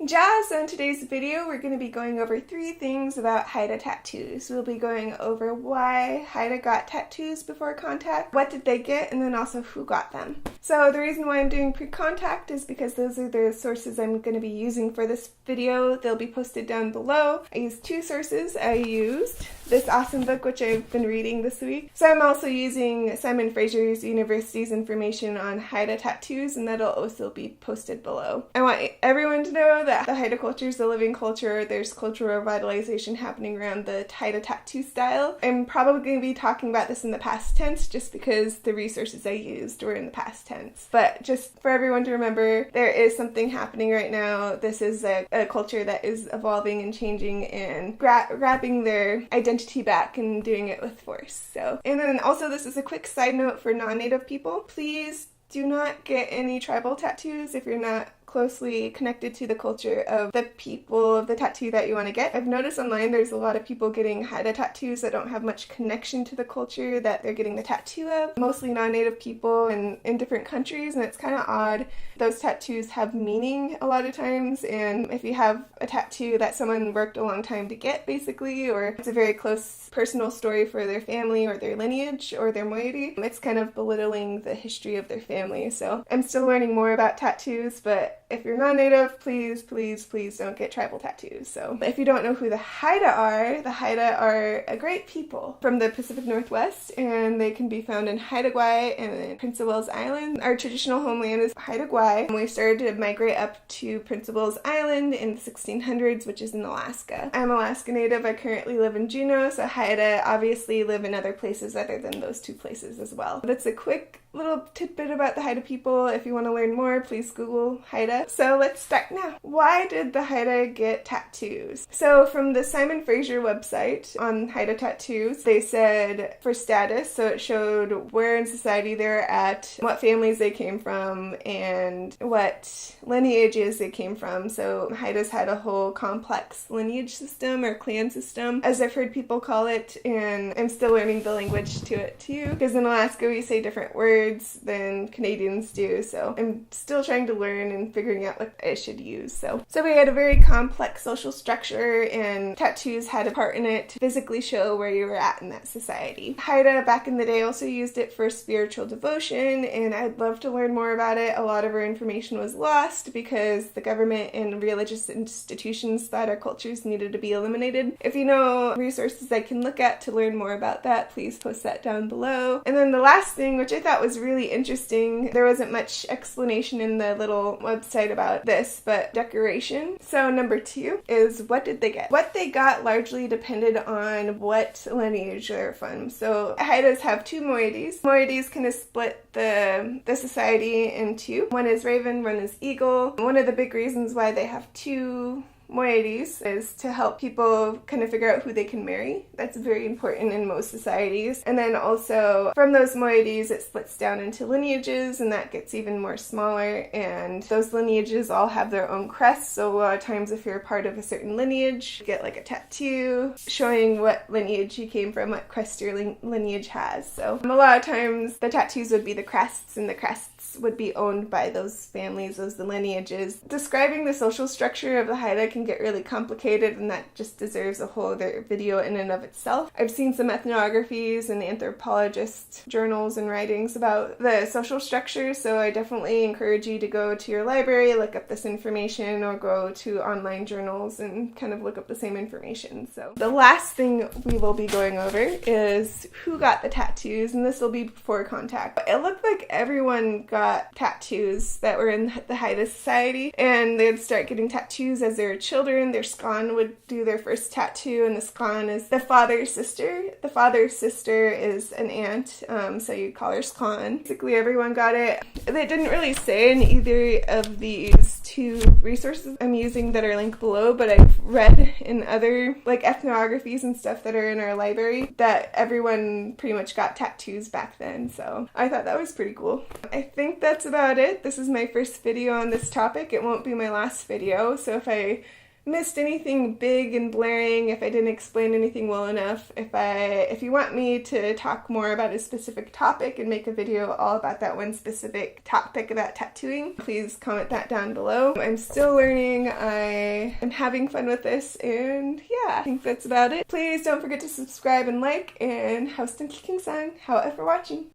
Ja, so in today's video, we're going to be going over 3 things about Haida tattoos. We'll be going over why Haida got tattoos before contact, what did they get, and then also who got them. So the reason why I'm doing pre-contact is because those are the sources I'm going to be using for this video. They'll be posted down below. I used 2 sources. I used this awesome book, which I've been reading this week. So I'm also using Simon Fraser's University's information on Haida tattoos, and that'll also be posted below. I want everyone to know that the Haida culture is a living culture. There's cultural revitalization happening around the Haida tattoo style. I'm probably going to be talking about this in the past tense just because the resources I used were in the past tense. But just for everyone to remember, there is something happening right now. This is a culture that is evolving and changing and grabbing their identity back and doing it with force. And then also this is a quick side note for non-native people. Please do not get any tribal tattoos if you're not closely connected to the culture of the people of the tattoo that you want to get. I've noticed online there's a lot of people getting Haida tattoos that don't have much connection to the culture that they're getting the tattoo of, mostly non-native people in different countries, and it's kind of odd. Those tattoos have meaning a lot of times, and if you have a tattoo that someone worked a long time to get, basically, or it's a very close personal story for their family or their lineage or their moiety, it's kind of belittling the history of their family. So I'm still learning more about tattoos, but if you're non-native, please don't get tribal tattoos. So if you don't know who the Haida are a great people from the Pacific Northwest, and they can be found in Haida Gwaii and Prince of Wales Island. Our traditional homeland is Haida Gwaii, and we started to migrate up to Prince of Wales Island in the 1600s, which is in Alaska. I'm Alaska Native. I currently live in Juneau, so Haida obviously live in other places other than those 2 places as well. That's a quick little tidbit about the Haida people. If you want to learn more, please Google Haida. So let's start now. Why did the Haida get tattoos? So from the Simon Fraser website on Haida tattoos, they said for status, so it showed where in society they're at, what families they came from, and what lineages they came from. So Haidas had a whole complex lineage system or clan system, as I've heard people call it, and I'm still learning the language to it too, because in Alaska we say different words than Canadians do, so I'm still trying to learn and figuring out what I should use. So we had a very complex social structure, and tattoos had a part in it to physically show where you were at in that society. Haida back in the day also used it for spiritual devotion, and I'd love to learn more about it. A lot of our information was lost because the government and religious institutions thought our cultures needed to be eliminated. If you know resources I can look at to learn more about that, please post that down below. And then the last thing, which I thought was really interesting, there wasn't much explanation in the little website about this, but decoration. So number 2 is what did they get? What they got largely depended on what lineage they're from. So Haidas have 2 moieties. Moieties kind of split the society in 2. One is raven, one is eagle. One of the big reasons why they have 2 moieties is to help people kind of figure out who they can marry. That's very important in most societies. And then also from those moieties it splits down into lineages, and that gets even more smaller, and those lineages all have their own crests. So a lot of times if you're a part of a certain lineage, you get like a tattoo showing what lineage you came from, what crest your lineage has. So a lot of times the tattoos would be the crests, and the crests would be owned by those families, those the lineages. Describing the social structure of the Haida can get really complicated, and that just deserves a whole other video in and of itself. I've seen some ethnographies and anthropologist journals and writings about the social structure, so I definitely encourage you to go to your library, look up this information, or go to online journals and kind of look up the same information. So the last thing we will be going over is who got the tattoos, and this will be before contact. It looked like everyone got tattoos that were in the Haida society, and they'd start getting tattoos as they were children. Their skan would do their first tattoo, and the skan is the father's sister. The father's sister is an aunt, so you call her skan. Basically everyone got it. They didn't really say in either of these 2 resources I'm using that are linked below, but I've read in other like ethnographies and stuff that are in our library that everyone pretty much got tattoos back then, so I thought that was pretty cool. I think that's about it. This is my first video on this topic. It won't be my last video, so if I missed anything big and blaring, if I didn't explain anything well enough, if you want me to talk more about a specific topic and make a video all about that one specific topic about tattooing, please comment that down below. I'm still learning, I am having fun with this, and yeah, I think that's about it. Please don't forget to subscribe and like, and have stinky king sang. How for watching.